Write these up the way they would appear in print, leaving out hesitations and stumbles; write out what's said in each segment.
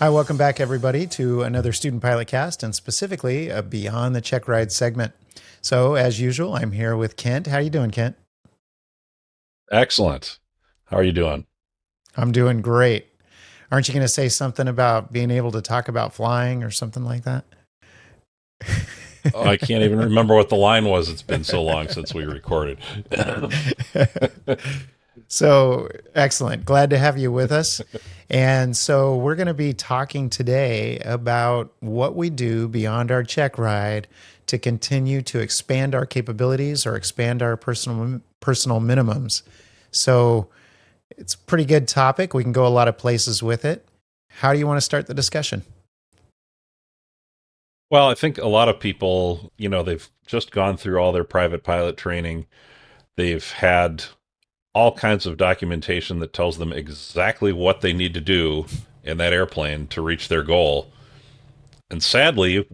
Hi, welcome back, everybody, to another Student Pilot Cast, and specifically a Beyond the Check Ride segment. So, as usual, I'm here with Kent. How you doing, Kent? Excellent. How are you doing? I'm doing great. Aren't you going to say something about being able to talk about flying or something like that? Oh, I can't even remember what the line was. It's been so long since we recorded. So, excellent. Glad to have you with us. And so, we're going to be talking today about what we do beyond our check ride to continue to expand our capabilities or expand our personal minimums. So, it's a pretty good topic. We can go a lot of places with it. How do you want to start the discussion? Well, I think a lot of people, they've just gone through all their private pilot training. They've had all kinds of documentation that tells them exactly what they need to do in that airplane to reach their goal. And sadly,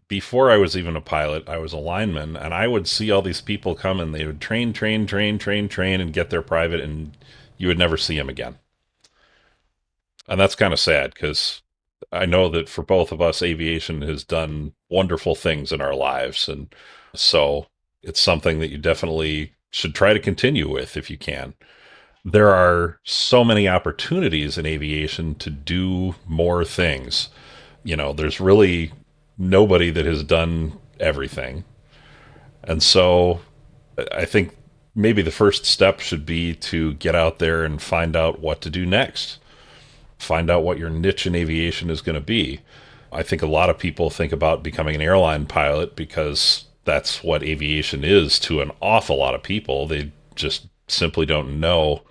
before I was even a pilot, I was a lineman, and I would see all these people come and they would train, and get their private, and you would never see them again. And that's kind of sad because I know that for both of us, aviation has done wonderful things in our lives. And so it's something that you definitely should try to continue with if you can. There are so many opportunities in aviation to do more things. There's really nobody that has done everything. And so I think maybe the first step should be to get out there and find out what to do next. Find out what your niche in aviation is going to be. I think a lot of people think about becoming an airline pilot because that's what aviation is to an awful lot of people. They just simply don't know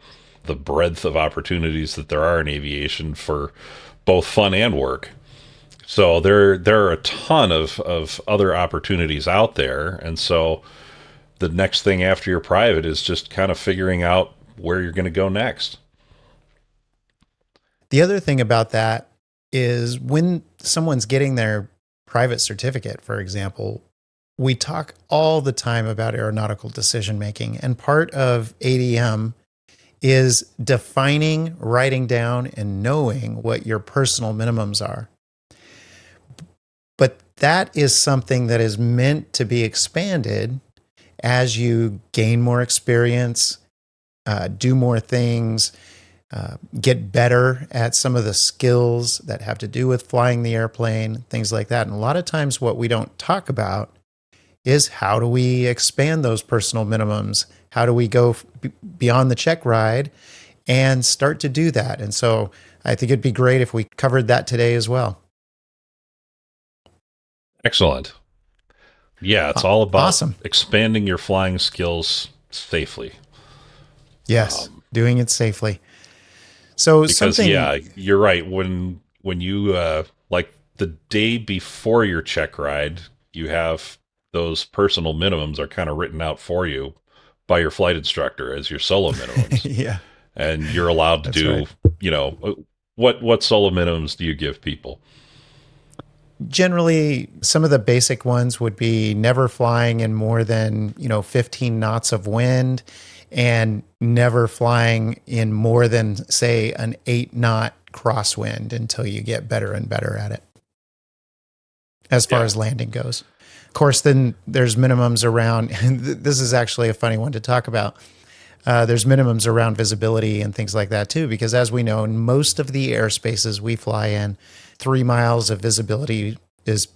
the breadth of opportunities that there are in aviation for both fun and work. So there are a ton of other opportunities out there. And so the next thing after your private is just kind of figuring out where you're going to go next. The other thing about that is when someone's getting their private certificate, for example, we talk all the time about aeronautical decision making. And part of ADM is defining, writing down, and knowing what your personal minimums are. But that is something that is meant to be expanded as you gain more experience, do more things, get better at some of the skills that have to do with flying the airplane, things like that. And a lot of times, what we don't talk about is how do we expand those personal minimums? How do we go beyond the check ride and start to do that? And so I think it'd be great if we covered that today as well. Excellent. Yeah, it's all about Awesome. expanding your flying skills safely. Yes, doing it safely. So Because something, yeah, you're right. When you like the day before your check ride, you have those personal minimums are kind of written out for you by your flight instructor as your solo minimums, yeah, and you're allowed to that's right. do, what solo minimums do you give people? Generally, some of the basic ones would be never flying in more than, 15 knots of wind and never flying in more than, say, an 8-knot crosswind until you get better and better at it as far Yeah. as landing goes. Of course, then there's minimums around, and this is actually a funny one to talk about. There's minimums around visibility and things like that too, because as we know, in most of the airspaces we fly in, 3 miles of visibility is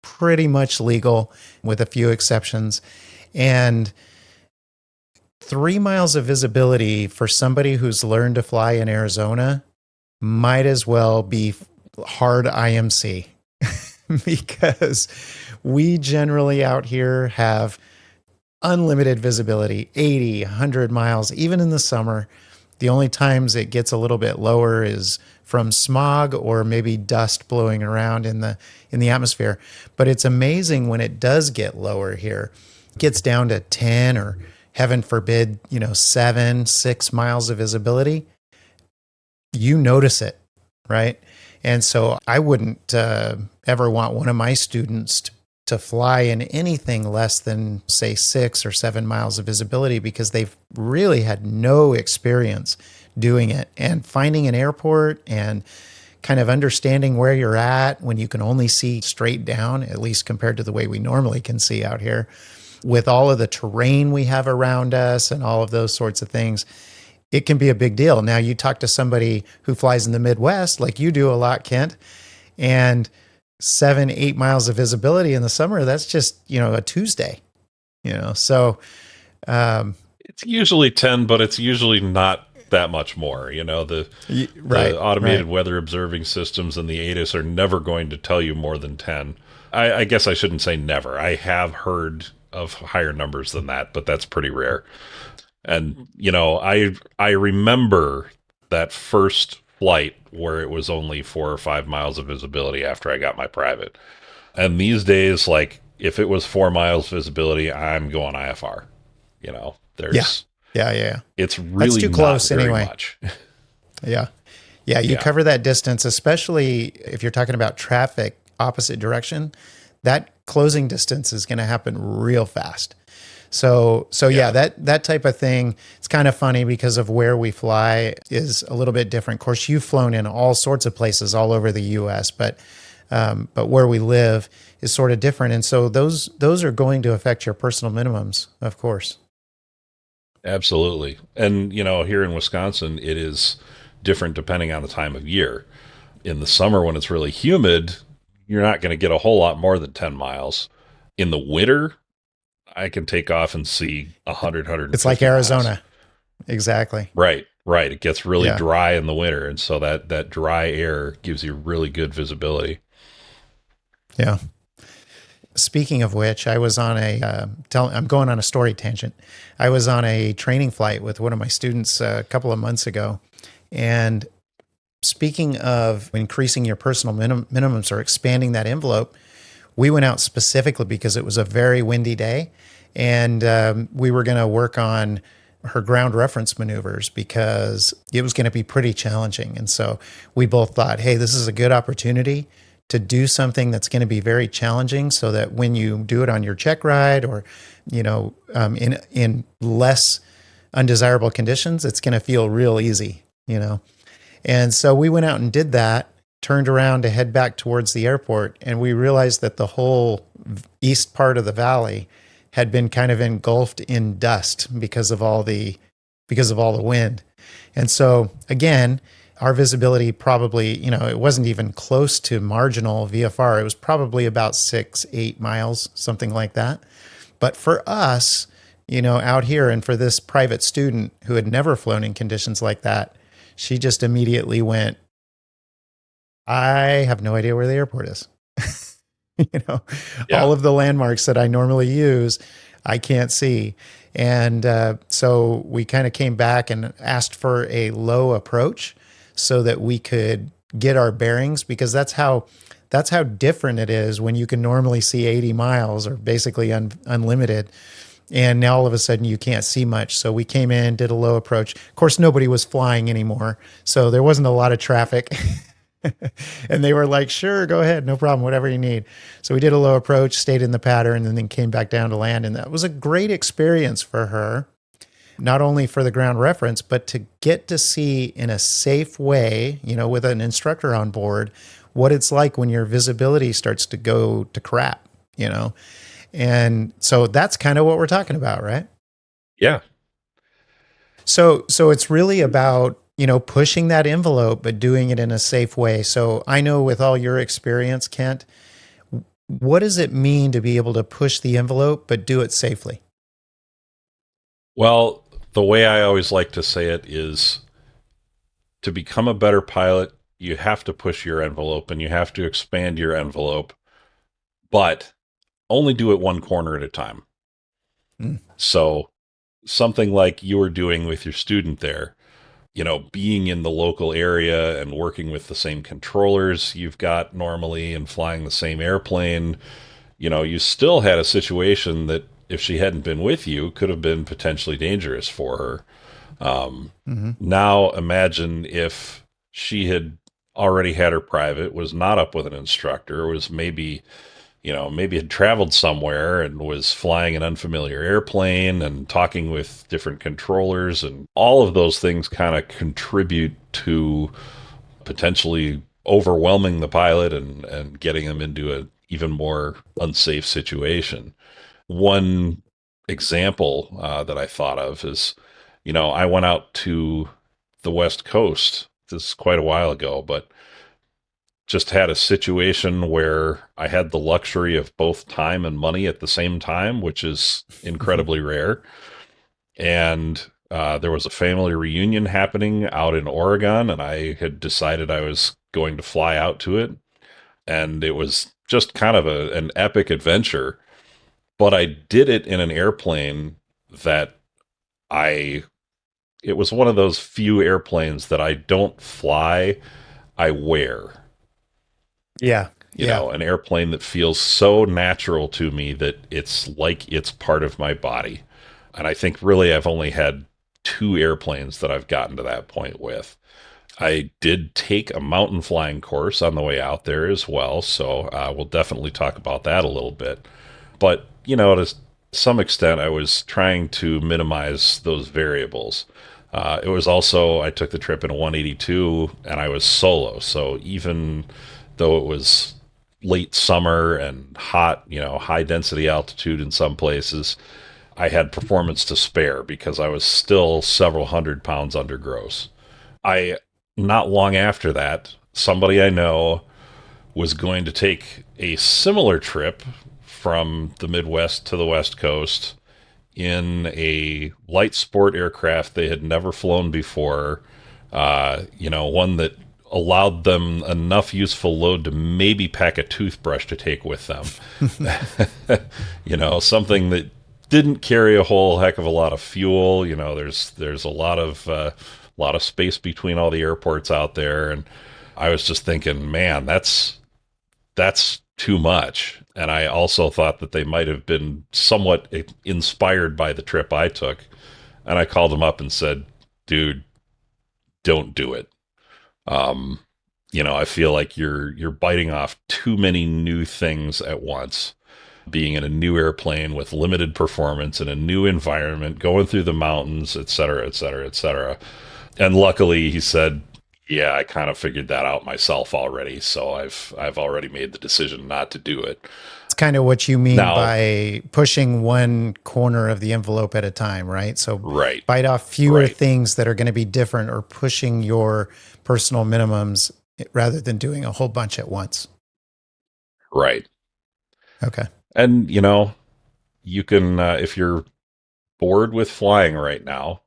pretty much legal with a few exceptions. And 3 miles of visibility for somebody who's learned to fly in Arizona might as well be hard IMC because we generally out here have unlimited visibility, 80, 100 miles, even in the summer. The only times it gets a little bit lower is from smog or maybe dust blowing around in the atmosphere. But it's amazing when it does get lower here. It gets down to 10 or heaven forbid, 7, 6 miles of visibility. You notice it, right? And so I wouldn't ever want one of my students to fly in anything less than, say, 6 or 7 miles of visibility because they've really had no experience doing it. And finding an airport and kind of understanding where you're at when you can only see straight down, at least compared to the way we normally can see out here, with all of the terrain we have around us and all of those sorts of things, it can be a big deal. Now, you talk to somebody who flies in the Midwest, like you do a lot, Kent, and 7, 8 miles of visibility in the summer, that's just, a Tuesday, So, It's usually 10, but it's usually not that much more. The right, automated right. weather observing systems and the ATIS are never going to tell you more than 10. I guess I shouldn't say never. I have heard of higher numbers than that, but that's pretty rare. And I remember that first flight where it was only 4 or 5 miles of visibility after I got my private. And these days, like if it was 4 miles visibility, I'm going IFR. Yeah. There's Yeah. Yeah. it's That's really too not close very anyway. much. Yeah. Yeah. You Yeah. cover that distance, especially if you're talking about traffic opposite direction, that closing distance is going to happen real fast. So yeah, Yeah. that type of thing, it's kind of funny because of where we fly is a little bit different. Of course, you've flown in all sorts of places all over the U.S., but where we live is sort of different, and so those are going to affect your personal minimums, of course. Absolutely. And here in Wisconsin, it is different depending on the time of year. In the summer when it's really humid, you're not going to get a whole lot more than 10 miles. In the winter, I can take off and see 100, It's like 150 miles. Arizona, exactly. Right, right. It gets really Yeah, dry in the winter, and so that dry air gives you really good visibility. yeah. Speaking of which, I was on I'm going on a story tangent. I was on a training flight with one of my students a couple of months ago. And speaking of increasing your personal minimums or expanding that envelope, we went out specifically because it was a very windy day. And we were going to work on her ground reference maneuvers because it was going to be pretty challenging. And so we both thought, hey, this is a good opportunity to do something that's going to be very challenging so that when you do it on your check ride or, in less undesirable conditions, it's going to feel real easy. And so we went out and did that, turned around to head back towards the airport, and we realized that the whole east part of the valley had been kind of engulfed in dust because of all the wind. And so again, our visibility probably, it wasn't even close to marginal VFR. It was probably about 6, 8 miles, something like that. But for us, out here and for this private student who had never flown in conditions like that, she just immediately went, I have no idea where the airport is. you know, Yeah. all of the landmarks that I normally use, I can't see. And so we kind of came back and asked for a low approach so that we could get our bearings, because that's how different it is when you can normally see 80 miles or basically unlimited. And now all of a sudden you can't see much. So we came in, did a low approach. Of course, nobody was flying anymore. So there wasn't a lot of traffic. And they were like, sure, go ahead, no problem, whatever you need. So we did a low approach, stayed in the pattern, and then came back down to land. And that was a great experience for her, not only for the ground reference, but to get to see in a safe way, with an instructor on board, what it's like when your visibility starts to go to crap. And so that's kind of what we're talking about, right? Yeah. So it's really about, pushing that envelope, but doing it in a safe way. So I know with all your experience, Kent, what does it mean to be able to push the envelope, but do it safely? Well, the way I always like to say it is to become a better pilot, you have to push your envelope and you have to expand your envelope, but only do it one corner at a time. Mm. So, something like you were doing with your student there, being in the local area and working with the same controllers you've got normally and flying the same airplane, you still had a situation that if she hadn't been with you could have been potentially dangerous for her. Mm-hmm. Now imagine if she had already had her private, was not up with an instructor, was maybe had traveled somewhere and was flying an unfamiliar airplane and talking with different controllers, and all of those things kind of contribute to potentially overwhelming the pilot and getting him into an even more unsafe situation. One example that I thought of is, I went out to the West Coast. This is quite a while ago, but just had a situation where I had the luxury of both time and money at the same time, which is incredibly rare. And there was a family reunion happening out in Oregon, and I had decided I was going to fly out to it. And it was just kind of an epic adventure. But I did it in an airplane that I, it was one of those few airplanes that I don't fly, I wear. Yeah. Yeah. An airplane that feels so natural to me that it's like it's part of my body. And I think really I've only had two airplanes that I've gotten to that point with. I did take a mountain flying course on the way out there as well, so we'll definitely talk about that a little bit. But, to some extent, I was trying to minimize those variables. It was also, I took the trip in a 182 and I was solo. So even though it was late summer and hot, high density altitude in some places, I had performance to spare because I was still several 100 pounds under gross. I, not long after that, somebody I know was going to take a similar trip from the Midwest to the West Coast in a light sport aircraft they had never flown before, one that allowed them enough useful load to maybe pack a toothbrush to take with them. Something that didn't carry a whole heck of a lot of fuel. There's a lot of space between all the airports out there, and I was just thinking, man, that's too much. And I also thought that they might have been somewhat inspired by the trip I took. And I called them up and said, dude, don't do it. I feel like you're biting off too many new things at once. Being in a new airplane with limited performance in a new environment, going through the mountains, et cetera, et cetera, et cetera. And luckily, he said, "Yeah, I kind of figured that out myself already, so I've already made the decision not to do it." It's kind of what you mean Now, by pushing one corner of the envelope at a time, right? So right, bite off fewer right, things that are going to be different, or pushing your personal minimums rather than doing a whole bunch at once. right. Okay. And you can, if you're bored with flying right now,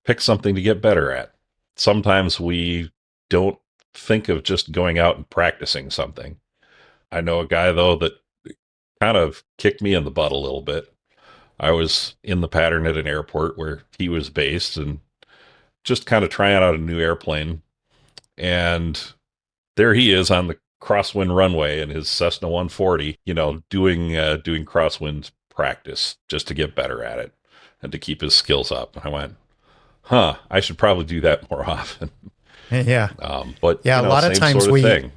pick something to get better at. Sometimes we don't think of just going out and practicing something. I know a guy though that kind of kicked me in the butt a little bit. I was in the pattern at an airport where he was based and just kind of trying out a new airplane. And there he is on the crosswind runway in his Cessna 140, doing crosswind practice just to get better at it and to keep his skills up. I went, I should probably do that more often. Yeah. But Yeah. same sort of thing.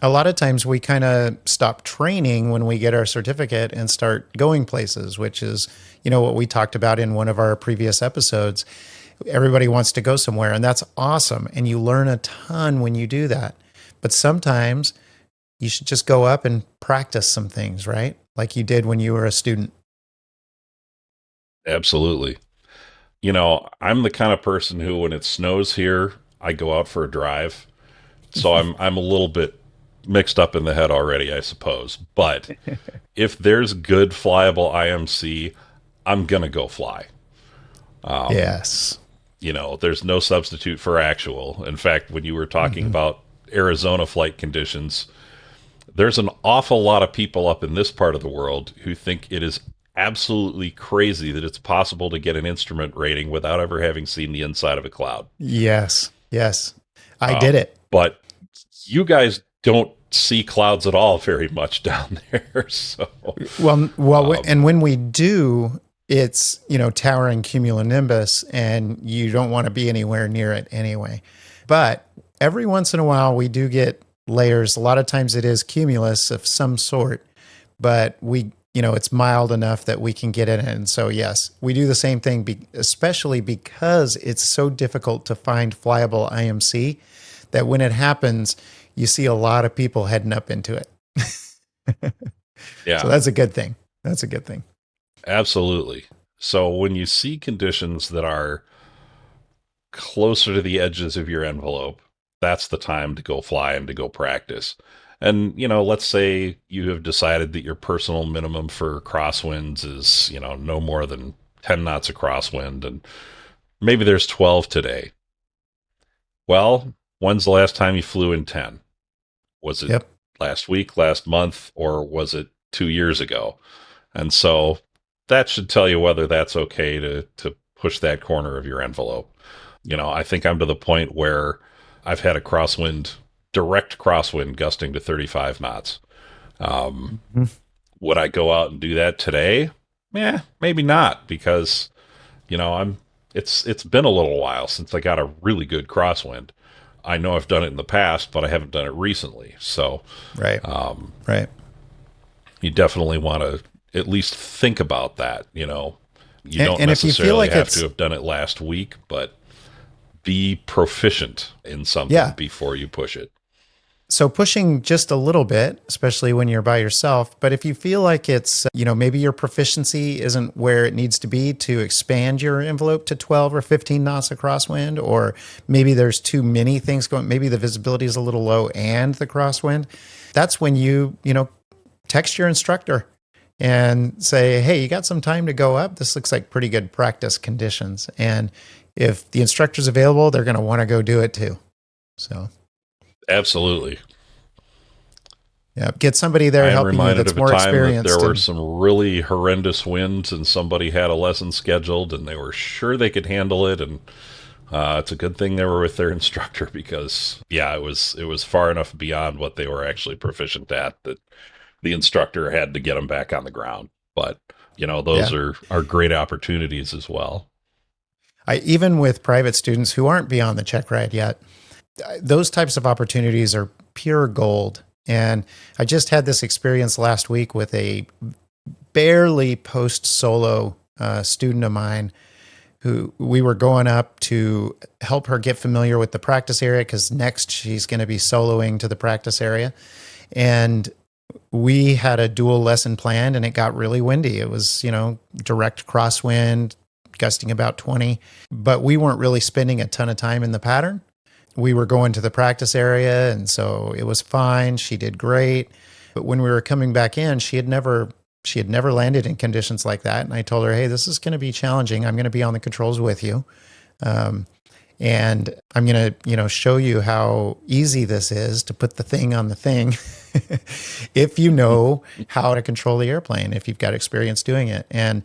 A lot of times we kind of stop training when we get our certificate and start going places, which is, what we talked about in one of our previous episodes. Everybody wants to go somewhere, and that's awesome. And you learn a ton when you do that. But sometimes you should just go up and practice some things, right? Like you did when you were a student. Absolutely. I'm the kind of person who, when it snows here, I go out for a drive. So I'm a little bit mixed up in the head already, I suppose. But if there's good flyable IMC, I'm gonna go fly. Yes. There's no substitute for actual. In fact, when you were talking about Arizona flight conditions, there's an awful lot of people up in this part of the world who think it is absolutely crazy that it's possible to get an instrument rating without ever having seen the inside of a cloud. Yes. Yes. I did it. But you guys don't see clouds at all very much down there. So, and when we do, it's, towering cumulonimbus, and you don't want to be anywhere near it anyway. But every once in a while, we do get layers. A lot of times it is cumulus of some sort, but it's mild enough that we can get in it. And so, yes, we do the same thing, especially because it's so difficult to find flyable IMC that when it happens, you see a lot of people heading up into it. So Yeah, that's a good thing. That's a good thing. absolutely. So when you see conditions that are closer to the edges of your envelope, that's the time to go fly and to go practice. And, let's say you have decided that your personal minimum for crosswinds is, no more than 10 knots of crosswind, and maybe there's 12 today. Well, when's the last time you flew in 10? Was it Yep. last week, last month, or was it 2 years ago? And so that should tell you whether that's okay to push that corner of your envelope. I think I'm to the point where I've had a direct crosswind gusting to 35 knots. Um, Mhm. would I go out and do that today? Yeah, maybe not, because I'm. It's been a little while since I got a really good crosswind. I know I've done it in the past, but I haven't done it recently. So Right. um, Right. you definitely want to at least think about that. You don't And if you feel necessarily like have to it's, have done it last week, but be proficient in something yeah. before you push it. So pushing just a little bit, especially when you're by yourself. But if you feel like it's, maybe your proficiency isn't where it needs to be to expand your envelope to 12 or 15 knots of crosswind, or maybe there's too many things going, maybe the visibility is a little low and the crosswind, that's when you text your instructor and say, hey, you got some time to go up? This looks like pretty good practice conditions. And if the instructor's available, they're going to want to go do it too. So, Absolutely. yeah, get somebody there I am helping you reminded that's of a more time that there experienced. were And some really horrendous winds and somebody had a lesson scheduled and they were sure they could handle it. And it's a good thing they were with their instructor, because, yeah, it was far enough beyond what they were actually proficient at that the instructor had to get them back on the ground. But, those yeah, are great opportunities as well. even with private students who aren't beyond the check ride yet, those types of opportunities are pure gold. And I just had this experience last week with a barely post solo student of mine who we were going up to help her get familiar with the practice area because next she's going to be soloing to the practice area. And we had a dual lesson planned and it got really windy. It was, direct crosswind, gusting about 20, but we weren't really spending a ton of time in the pattern. We were going to the practice area, and so it was fine. She did great. But when we were coming back in, she had never landed in conditions like that. And I told her, hey, this is going to be challenging. I'm going to be on the controls with you. Um, and I'm going to, show you how easy this is to put the thing on the thing if you know how to control the airplane, if you've got experience doing it. And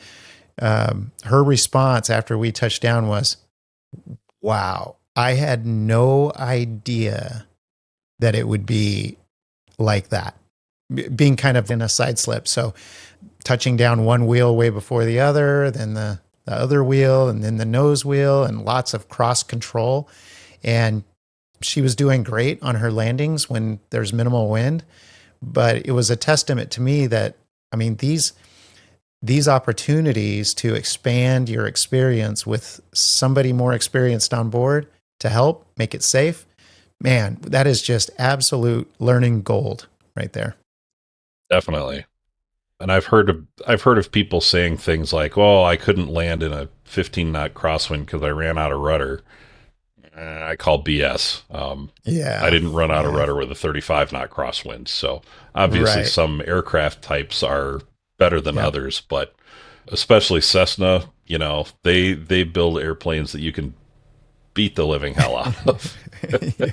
her response after we touched down was, wow, I had no idea that it would be like that, being kind of in a side slip. So touching down one wheel way before the other, then the other wheel, and then the nose wheel, and lots of cross control. And she was doing great on her landings when there's minimal wind. But it was a testament to me that, I mean, these opportunities to expand your experience with somebody more experienced on board to help make it safe, man, that is just absolute learning gold right there. Definitely. And I've heard of people saying things like, "Oh, I couldn't land in a 15 knot crosswind because I ran out of rudder." I call BS. I Yeah. didn't run out of Yeah. rudder with a 35 knot crosswind. So obviously, Right. some aircraft types are better than Yep. others, but especially Cessna, they build airplanes that you can beat the living hell out of. Yeah.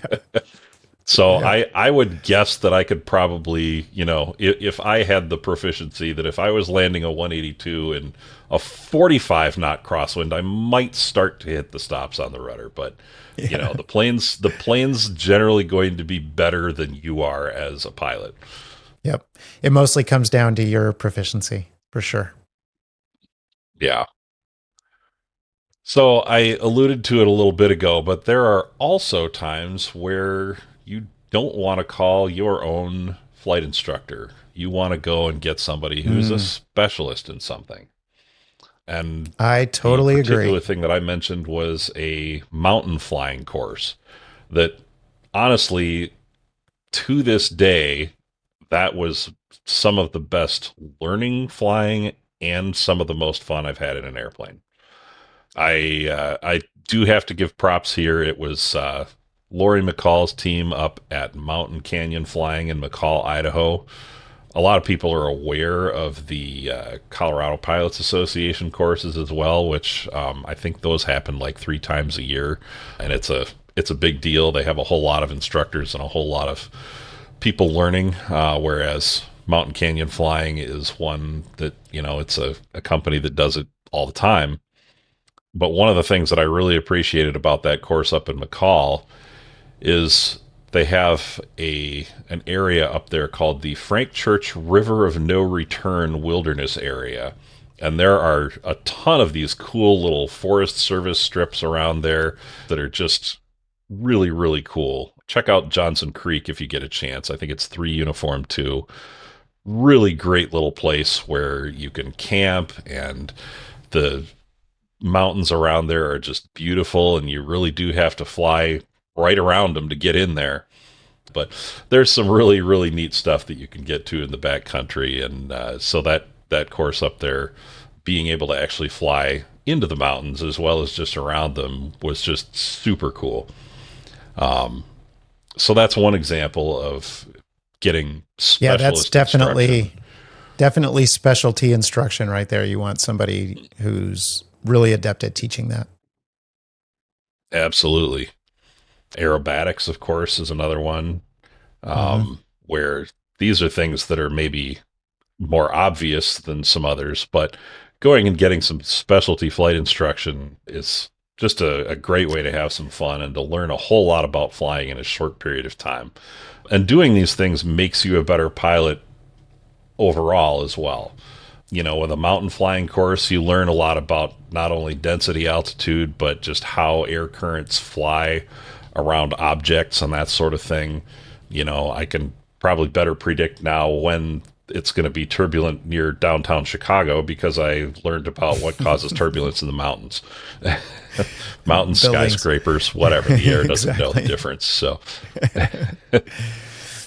So Yeah. I would guess that I could probably, if I had the proficiency, that if I was landing a 182 and a 45 knot crosswind, I might start to hit the stops on the rudder. But Yeah. the plane's generally going to be better than you are as a pilot. Yep. It mostly comes down to your proficiency for sure. Yeah. So I alluded to it a little bit ago, but there are also times where you don't want to call your own flight instructor. You want to go and get somebody who's a Mm, specialist in something. And I the totally agree. particular thing that I mentioned was a mountain flying course that honestly to this day, that was some of the best learning flying and some of the most fun I've had in an airplane. I do have to give props here. It was Lori McCall's team up at Mountain Canyon Flying in McCall, Idaho. A lot of people are aware of the Colorado Pilots Association courses as well, which I think those happen like 3 times a year, and it's a big deal. They have a whole lot of instructors and a whole lot of people learning, whereas Mountain Canyon Flying is one that, it's a company that does it all the time. But one of the things that I really appreciated about that course up in McCall is they have an area up there called the Frank Church River of No Return Wilderness Area. And there are a ton of these cool little Forest Service strips around there that are just really, really cool. Check out Johnson Creek if you get a chance. I think it's 3 Uniform 2. Really great little place where you can camp, and the mountains around there are just beautiful, and you really do have to fly right around them to get in there. But there's some really, really neat stuff that you can get to in the back country. And so that course up there, being able to actually fly into the mountains as well as just around them, was just super cool. So that's one example of getting Yeah, that's specialist instruction. definitely specialty instruction right there. You want somebody who's really adept at teaching that. Absolutely. Aerobatics, of course, is another one, Hmm. where these are things that are maybe more obvious than some others, but going and getting some specialty flight instruction is just a great way to have some fun and to learn a whole lot about flying in a short period of time. And doing these things makes you a better pilot overall as well. With a mountain flying course, you learn a lot about not only density, altitude, but just how air currents fly around objects and that sort of thing. I can probably better predict now when it's going to be turbulent near downtown Chicago because I learned about what causes turbulence in the mountains. Mountains, Buildings. skyscrapers, whatever. The air doesn't know the Exactly. difference. So,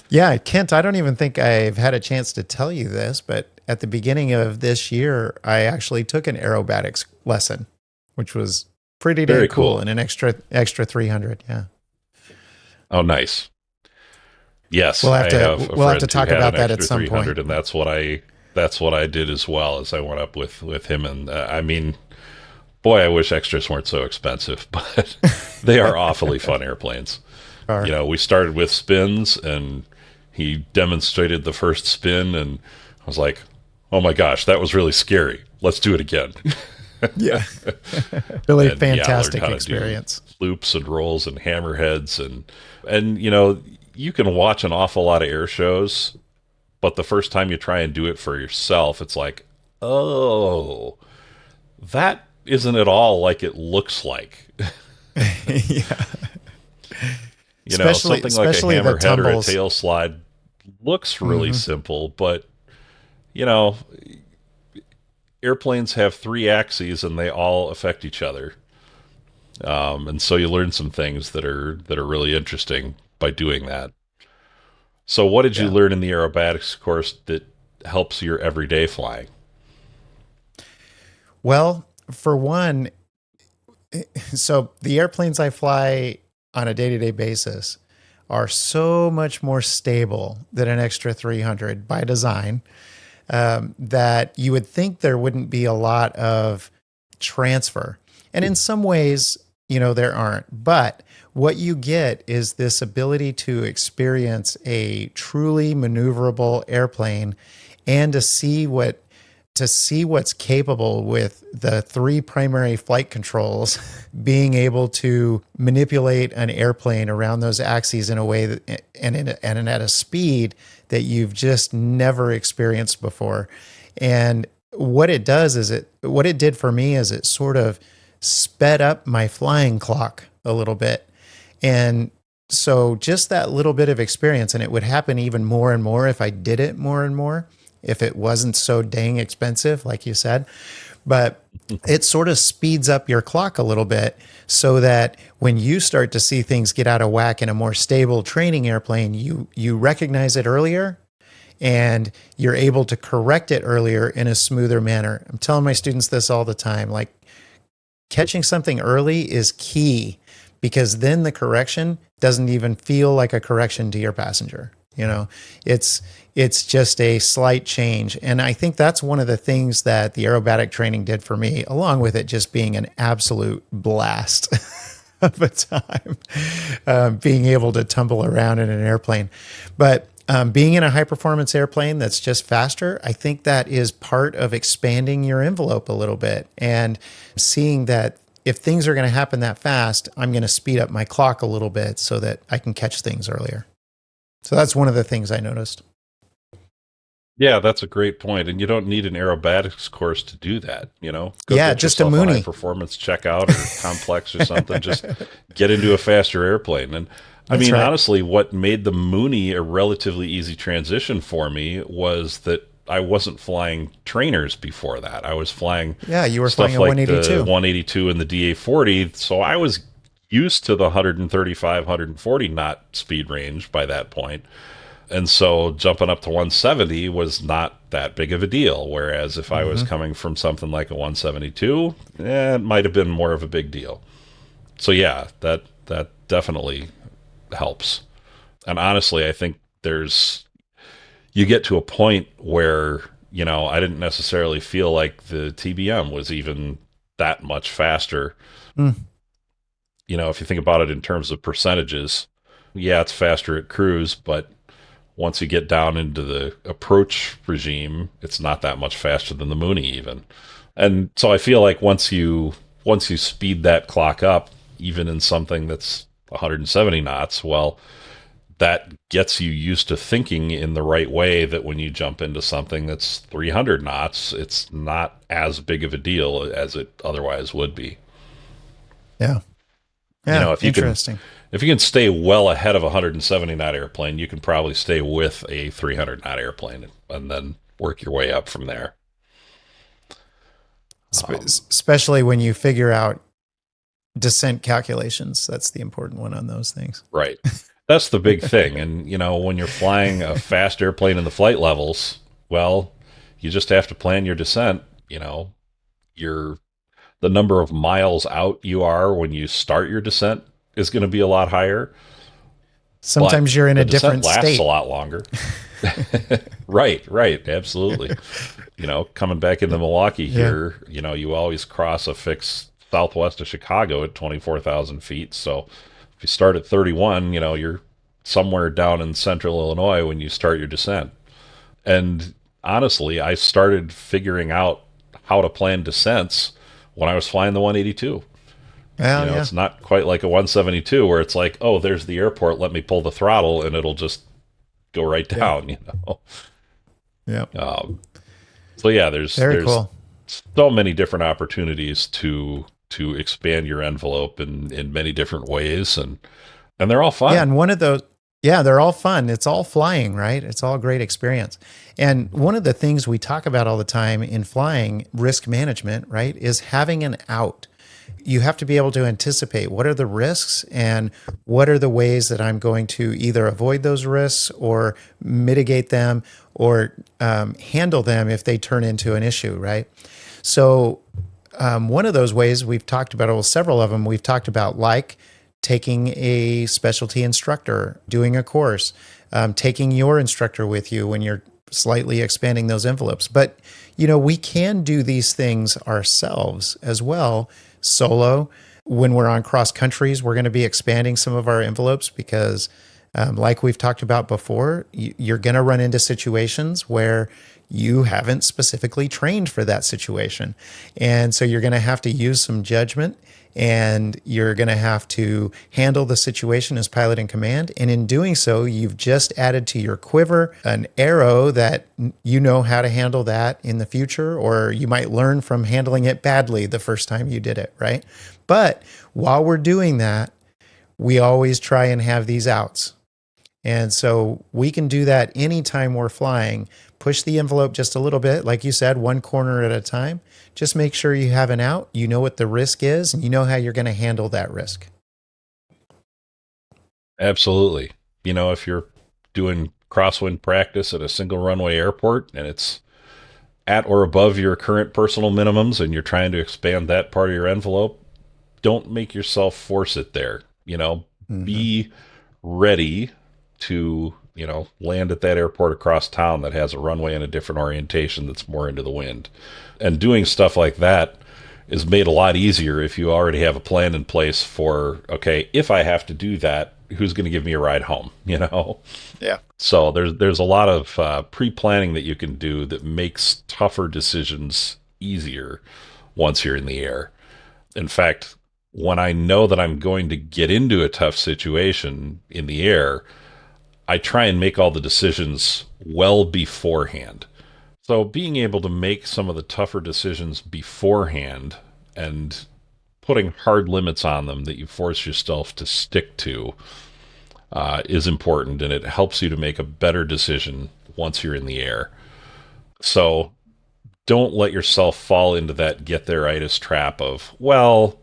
Yeah, Kent, I don't even think I've had a chance to tell you this, but at the beginning of this year, I actually took an aerobatics lesson, which was pretty dang very cool, cool. and an extra 300. Yeah. Oh, nice. Yes, We'll have I have to a we'll have to friend who talk had about an that at extra some point. 300, and that's what I did as well. As I went up with him. And I mean, boy, I wish extras weren't so expensive, but they are awfully fun airplanes. Or We started with spins, and he demonstrated the first spin, and I was like, oh my gosh, that was really scary. Let's do it again. yeah. Really And yeah, I learned fantastic how to do experience. loops and rolls and hammerheads, and you can watch an awful lot of air shows, but the first time you try and do it for yourself, it's like, oh, that isn't at all like it looks like. Yeah. Especially Something like a especially the hammerhead or a tumbles. tail slide looks really Hmm. simple, but you know, airplanes have 3 axes and they all affect each other. And so you learn some things that are really interesting by doing that. So, what did you Yeah. learn in the aerobatics course that helps your everyday flying? Well, for one, so the airplanes I fly on a day-to-day basis are so much more stable than an extra 300 by design, that you would think there wouldn't be a lot of transfer. And in some ways, there aren't. But what you get is this ability to experience a truly maneuverable airplane and to see what's capable with the 3 primary flight controls being able to manipulate an airplane around those axes in a way that, and at a speed that you've just never experienced before. And what it did for me is it sort of sped up my flying clock a little bit. And so just that little bit of experience, and it would happen even more and more if I did it more and more, if it wasn't so dang expensive, like you said. But it sort of speeds up your clock a little bit so that when you start to see things get out of whack in a more stable training airplane, you recognize it earlier and you're able to correct it earlier in a smoother manner. I'm telling my students this all the time. Like, catching something early is key, because then the correction doesn't even feel like a correction to your passenger. You know, it's just a slight change. And I think that's one of the things that the aerobatic training did for me, along with it just being an absolute blast of a time, being able to tumble around in an airplane. But being in a high performance airplane that's just faster, I think that is part of expanding your envelope a little bit and seeing that if things are going to happen that fast, I'm going to speed up my clock a little bit so that I can catch things earlier. So that's one of the things I noticed. Yeah, that's a great point. And you don't need an aerobatics course to do that, you know? Go Yeah, get just a yourself a high Mooney. performance checkout or complex or something. Just get into a faster airplane. And I That's mean, right. honestly, what made the Mooney a relatively easy transition for me was that I wasn't flying trainers before that. I was flying Yeah, you were flying stuff a like the 182. 182 and the DA40. So I was used to the 135, 140 knot speed range by that point. And so jumping up to 170 was not that big of a deal. Whereas if I was Mm-hmm. coming from something like a 172, it might have been more of a big deal. So yeah, that definitely helps. And honestly, I think you get to a point where, I didn't necessarily feel like the TBM was even that much faster. Mm. If you think about it in terms of percentages, yeah, it's faster at cruise, but once you get down into the approach regime, it's not that much faster than the Mooney even. And so I feel like once you speed that clock up, even in something that's 170 knots, well, that gets you used to thinking in the right way that when you jump into something that's 300 knots, it's not as big of a deal as it otherwise would be. Yeah. You Yeah. know, Interesting. if you can stay well ahead of a 170 knot airplane, you can probably stay with a 300 knot airplane and then work your way up from there. Especially when you figure out descent calculations. That's the important one on those things. Right. That's the big thing. And, when you're flying a fast airplane in the flight levels, well, you just have to plan your descent. Your the number of miles out you are when you start your descent is going to be a lot higher, but Sometimes you're in the a descent different lasts a state. lot longer. Right, absolutely. Coming back into Milwaukee Yeah. here, you always cross a fixed southwest of Chicago at 24,000 feet. So if you start at 31, you're somewhere down in central Illinois when you start your descent. And honestly, I started figuring out how to plan descents when I was flying the 182. Well, yeah. It's not quite like a 172 where it's like, oh, there's the airport, let me pull the throttle and it'll just go right Yeah. down. Yeah. Um, so yeah, Very there's cool. so many different opportunities to expand your envelope in many different ways, and they're all Yeah. fun. And one of those, yeah, they're all fun. It's all flying, right? It's all a great experience. And one of the things we talk about all the time in flying, risk management, right, is having an out. You have to be able to anticipate what are the risks and what are the ways that I'm going to either avoid those risks or mitigate them or handle them if they turn into an issue, right? So, one of those ways we've talked about, well, several of them we've talked about, like taking a specialty instructor, doing a course, taking your instructor with you when you're slightly expanding those envelopes. But, we can do these things ourselves as well, solo. When we're on cross countries, we're going to be expanding some of our envelopes because, like we've talked about before, you're going to run into situations where you haven't specifically trained for that situation. And so you're going to have to use some judgment and you're going to have to handle the situation as pilot in command. And in doing so, you've just added to your quiver an arrow that you know how to handle that in the future, or you might learn from handling it badly the first time you did it, right? But while we're doing that, we always try and have these outs. And so we can do that anytime we're flying. Push the envelope just a little bit, like you said, one corner at a time. Just make sure you have an out, you know what the risk is, and you know how you're going to handle that risk. Absolutely. If you're doing crosswind practice at a single runway airport and it's at or above your current personal minimums and you're trying to expand that part of your envelope, don't make yourself force it there. Mm-hmm. Be ready to, land at that airport across town that has a runway and a different orientation that's more into the wind. And doing stuff like that is made a lot easier if you already have a plan in place for, okay, if I have to do that, who's going to give me a ride home, Yeah. So there's a lot of pre-planning that you can do that makes tougher decisions easier once you're in the air. In fact, when I know that I'm going to get into a tough situation in the air, I try and make all the decisions well beforehand. So being able to make some of the tougher decisions beforehand and putting hard limits on them that you force yourself to stick to is important, and it helps you to make a better decision once you're in the air. So don't let yourself fall into that get there-itis trap of, well,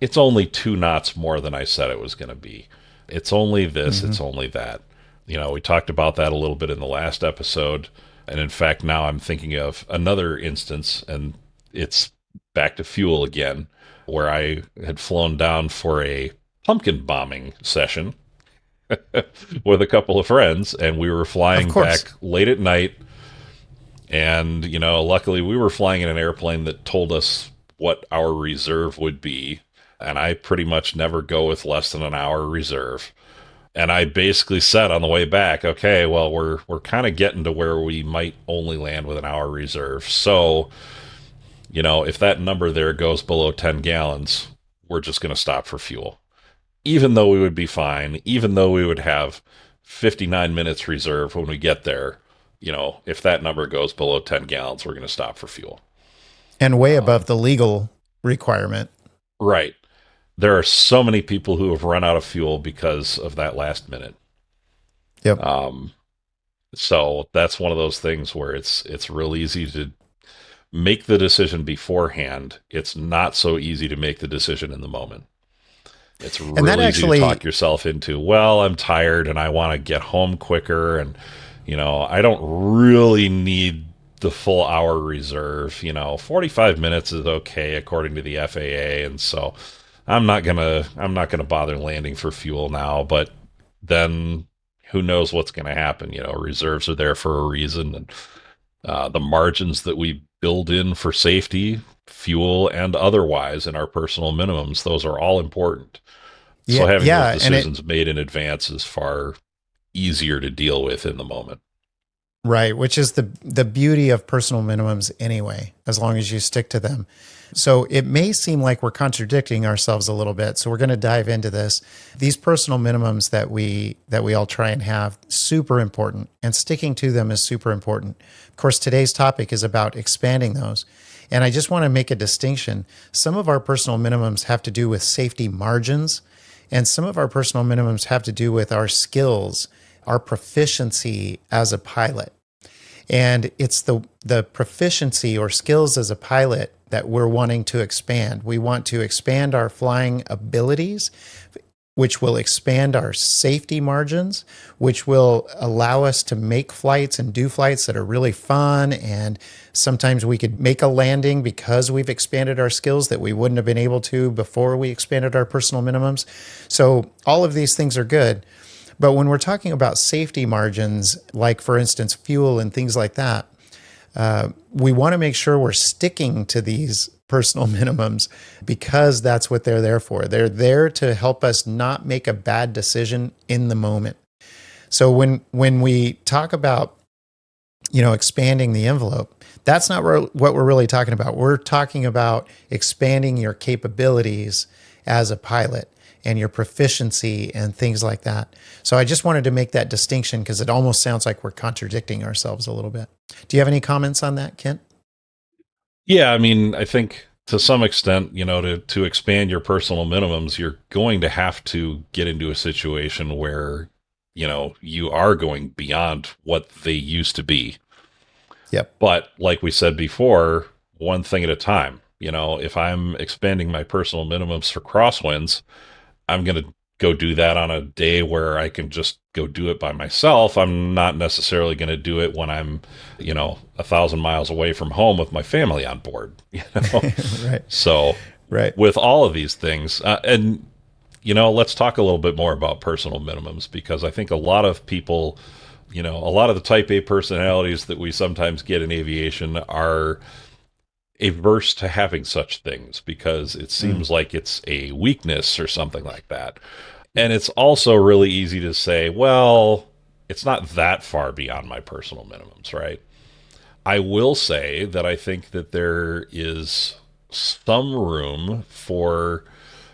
it's only 2 knots more than I said it was going to be. It's only this, Mm-hmm. it's only that. We talked about that a little bit in the last episode. And in fact, now I'm thinking of another instance, and it's back to fuel again, where I had flown down for a pumpkin bombing session with a couple of friends, and we were Of flying course. back late at night. And, luckily we were flying in an airplane that told us what our reserve would be. And I pretty much never go with less than an hour reserve. And I basically said on the way back, okay, well, we're kind of getting to where we might only land with an hour reserve. So, if that number there goes below 10 gallons, we're just going to stop for fuel. Even though we would be fine, even though we would have 59 minutes reserve when we get there, if that number goes below 10 gallons, we're going to stop for fuel. And way above Um, the legal requirement. right. There are so many people who have run out of fuel because of that last minute. Yep. Um, so that's one of those things where it's real easy to make the decision beforehand. It's not so easy to make the decision in the moment. It's And that real easy to actually, talk yourself into, well, I'm tired and I want to get home quicker. And, I don't really need the full hour reserve. 45 minutes is okay according to the FAA. And so I'm not gonna bother landing for fuel now, but then who knows what's going to happen? Reserves are there for a reason. And the margins that we build in for safety, fuel, and otherwise in our personal minimums, those are all important. So yeah, having those yeah. And it, decisions made in advance is far easier to deal with in the moment. right, which is the beauty of personal minimums anyway, as long as you stick to them. So it may seem like we're contradicting ourselves a little bit. So we're going to dive into this. These personal minimums that we all try and have, super important, and sticking to them is super important. Of course, today's topic is about expanding those. And I just want to make a distinction. Some of our personal minimums have to do with safety margins, and some of our personal minimums have to do with our skills, our proficiency as a pilot. And it's the proficiency or skills as a pilot that we're wanting to expand. We want to expand our flying abilities, which will expand our safety margins, which will allow us to make flights and do flights that are really fun. And sometimes we could make a landing because we've expanded our skills that we wouldn't have been able to before we expanded our personal minimums. So all of these things are good. But when we're talking about safety margins, like for instance, fuel and things like that, we want to make sure we're sticking to these personal minimums because that's what they're there for. They're there to help us not make a bad decision in the moment. So when we talk about expanding the envelope, that's not what we're really talking about. We're talking about expanding your capabilities as a pilot and your proficiency and things like that. So I just wanted to make that distinction because it almost sounds like we're contradicting ourselves a little bit. Do you have any comments on that, Kent? Yeah, I mean, I think to some extent, to expand your personal minimums, you're going to have to get into a situation where you are going beyond what they used to be. Yep. But like we said before, one thing at a time. If I'm expanding my personal minimums for crosswinds, I'm going to go do that on a day where I can just go do it by myself. I'm not necessarily going to do it when I'm, 1,000 miles away from home with my family on board. Right. So Right. with all of these things, and let's talk a little bit more about personal minimums because I think a lot of people, a lot of the type A personalities that we sometimes get in aviation are averse to having such things because it Mm. seems like it's a weakness or something like that. And it's also really easy to say, well, it's not that far beyond my personal minimums, right? I will say that I think that there is some room for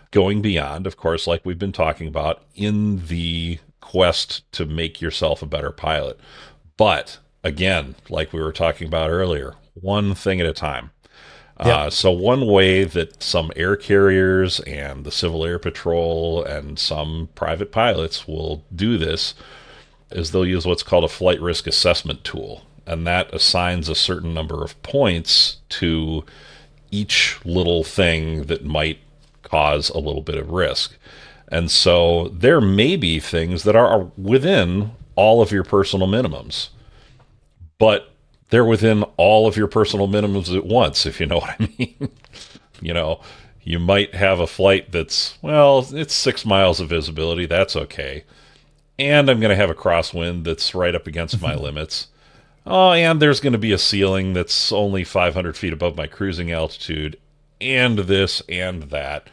going beyond, of course, like we've been talking about, in the quest to make yourself a better pilot. But again, like we were talking about earlier, one thing at a time. Yep. So one way that some air carriers and the Civil Air Patrol and some private pilots will do this is they'll use what's called a flight risk assessment tool. And that assigns a certain number of points to each little thing that might cause a little bit of risk. And so there may be things that are within all of your personal minimums, but they're within all of your personal minimums at once, if you know what I mean. you know, you might have a flight that's, well, it's 6 miles of visibility. That's okay. And I'm going to have a crosswind that's right up against my limits. Oh, and there's going to be a ceiling that's only 500 feet above my cruising altitude, and this and that.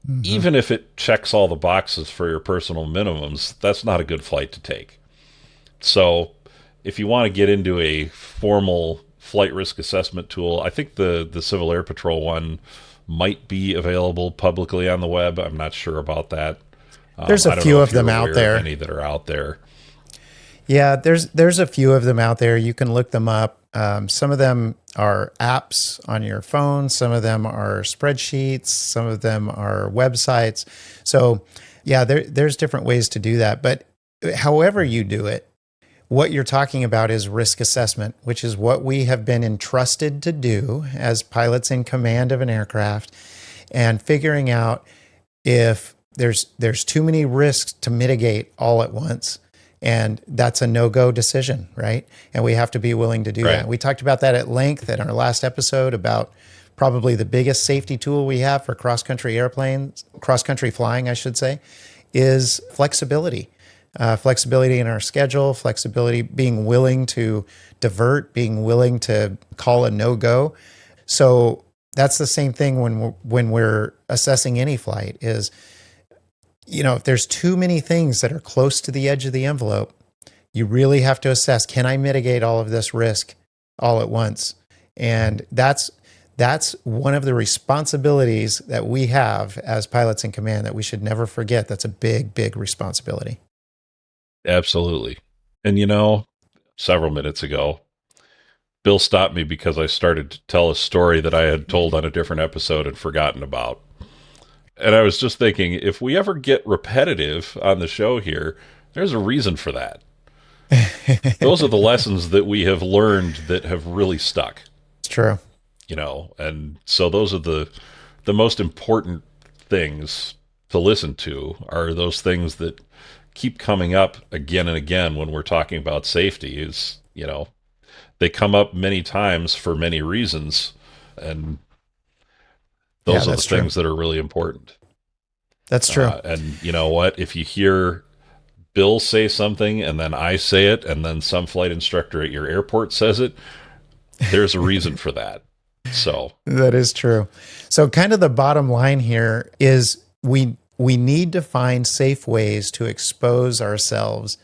Mm-hmm. Even if it checks all the boxes for your personal minimums, that's not a good flight to take. So, if you want to get into a formal flight risk assessment tool, I think the Civil Air Patrol one might be available publicly on the web. I'm not sure about that. There's a I don't few know of if them you're out aware of there. any that are out there. Yeah, there's a few of them out there. You can look them up. Some of them are apps on your phone. Some of them are spreadsheets. Some of them are websites. So, yeah, there's different ways to do that. But however you do it, what you're talking about is risk assessment, which is what we have been entrusted to do as pilots in command of an aircraft, and figuring out if there's too many risks to mitigate all at once, and that's a no-go decision, right? And we have to be willing to do Right. that. We talked about that at length in our last episode about probably the biggest safety tool we have for cross-country flying, I should say, is flexibility. Flexibility in our schedule, flexibility, being willing to divert, being willing to call a no-go. So that's the same thing when we're assessing any flight is, if there's too many things that are close to the edge of the envelope, you really have to assess, can I mitigate all of this risk all at once? And that's one of the responsibilities that we have as pilots in command that we should never forget. That's a big, big responsibility. Absolutely. And several minutes ago, Bill stopped me because I started to tell a story that I had told on a different episode and forgotten about. And I was just thinking, if we ever get repetitive on the show here, there's a reason for that. Those are the lessons that we have learned that have really stuck, It's true. and so those are the most important things to listen to are those things that keep coming up again and again when we're talking about safety is, they come up many times for many reasons, and Yeah, those are the that's true. things that are really important. That's true. And you know what? If you hear Bill say something and then I say it and then some flight instructor at your airport says it, there's a reason for that. So, That is true. So kind of the bottom line here is we need to find safe ways to expose ourselves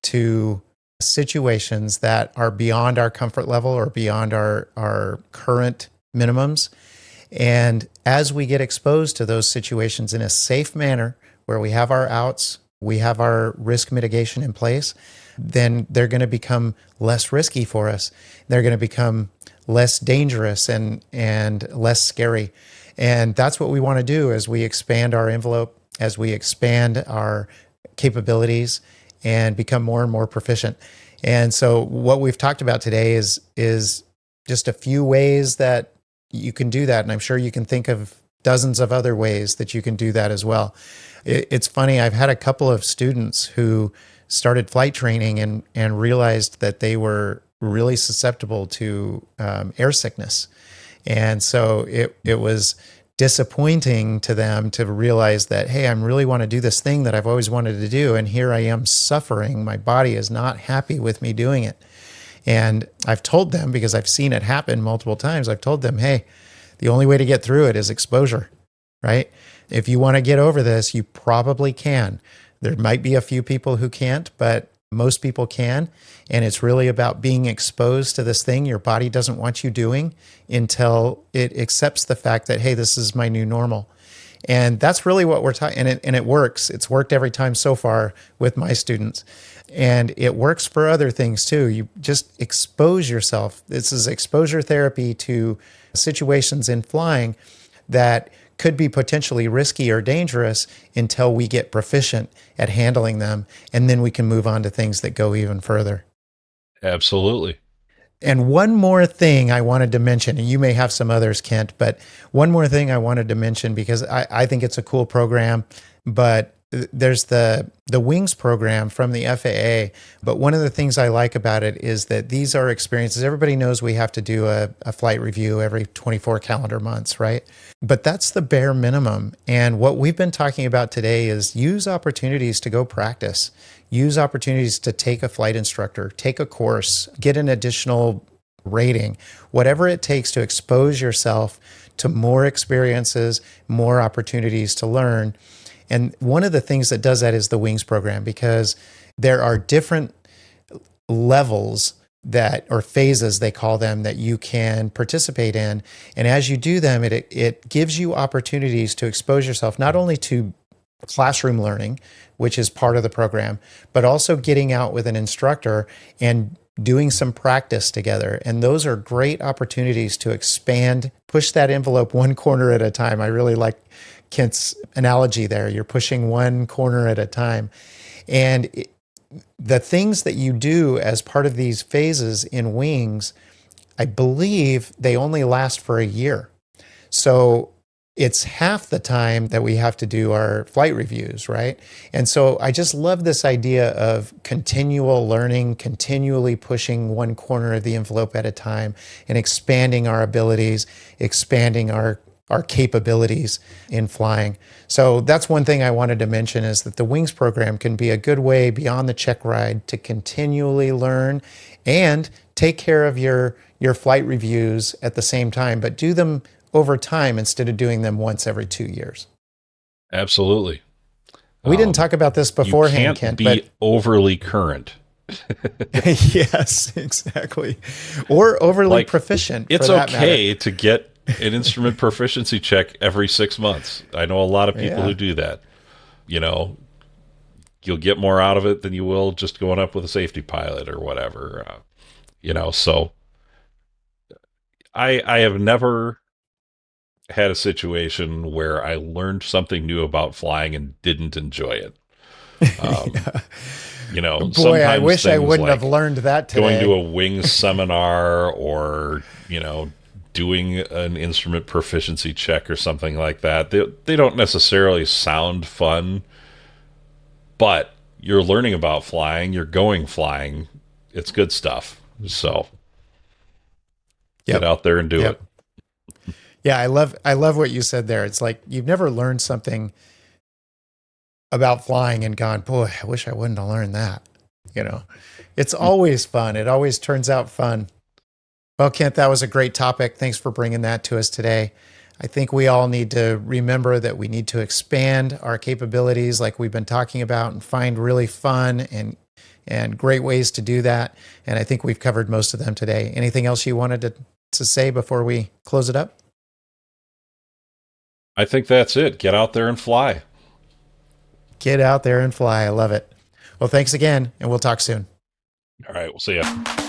to situations that are beyond our comfort level or beyond our current minimums. And as we get exposed to those situations in a safe manner where we have our outs, we have our risk mitigation in place, then they're going to become less risky for us. They're going to become less dangerous and less scary. And that's what we want to do as we expand our envelope, as we expand our capabilities and become more and more proficient. And so what we've talked about today is just a few ways that you can do that. And I'm sure you can think of dozens of other ways that you can do that as well. It's funny, I've had a couple of students who started flight training and realized that they were really susceptible to air sickness. And so it was disappointing to them to realize that, hey, I really want to do this thing that I've always wanted to do. And here I am suffering. My body is not happy with me doing it. And I've told them, because I've seen it happen multiple times, I've told them, hey, the only way to get through it is exposure, right? If you want to get over this, you probably can. There might be a few people who can't, but most people can. And it's really about being exposed to this thing your body doesn't want you doing until it accepts the fact that, hey, this is my new normal. And that's really what we're talking. And it works. It's worked every time so far with my students. And it works for other things too. You just expose yourself. This is exposure therapy to situations in flying that could be potentially risky or dangerous until we get proficient at handling them. And then we can move on to things that go even further. Absolutely. And one more thing I wanted to mention, and you may have some others, Kent, but one more thing I wanted to mention because I think it's a cool program, but there's the Wings program from the FAA. But one of the things I like about it is that these are experiences. Everybody knows we have to do a flight review every 24 calendar months, right? But that's the bare minimum. And what we've been talking about today is use opportunities to go practice. Use opportunities to take a flight instructor, take a course, get an additional rating, whatever it takes to expose yourself to more experiences, more opportunities to learn. And one of the things that does that is the Wings program, because there are different levels that, or phases they call them, that you can participate in. And as you do them, it gives you opportunities to expose yourself not only to classroom learning, which is part of the program, but also getting out with an instructor and doing some practice together. And those are great opportunities to expand, push that envelope one corner at a time. I really like Kent's analogy there. You're pushing one corner at a time. And the things that you do as part of these phases in Wings, I believe they only last for a year. So it's half the time that we have to do our flight reviews, right? And so I just love this idea of continual learning, continually pushing one corner of the envelope at a time and expanding our abilities, expanding our capabilities in flying. So that's one thing I wanted to mention, is that the Wings program can be a good way beyond the check ride to continually learn and take care of your flight reviews at the same time, but do them over time instead of doing them once every 2 years. Absolutely. We didn't talk about this beforehand, you can't Kent, be overly current. Yes, exactly. Or overly proficient. It's for that okay matter. to get an instrument proficiency check every 6 months. I know a lot of people who do that. You know, you'll get more out of it than you will just going up with a safety pilot or whatever. So I have never had a situation where I learned something new about flying and didn't enjoy it. Yeah. Boy, Sometimes I wish I wouldn't like have learned that today. going to a wings seminar or, doing an instrument proficiency check or something like that. They don't necessarily sound fun, but you're learning about flying, you're going flying. It's good stuff. So get out there and do it. Yeah, I love what you said there. It's like you've never learned something about flying and gone, boy, I wish I wouldn't have learned that. It's always fun. It always turns out fun. Well, Kent, that was a great topic. Thanks for bringing that to us today. I think we all need to remember that we need to expand our capabilities like we've been talking about and find really fun and great ways to do that. And I think we've covered most of them today. Anything else you wanted to say before we close it up? I think that's it. Get out there and fly. Get out there and fly. I love it. Well, thanks again, and we'll talk soon. All right, we'll see you.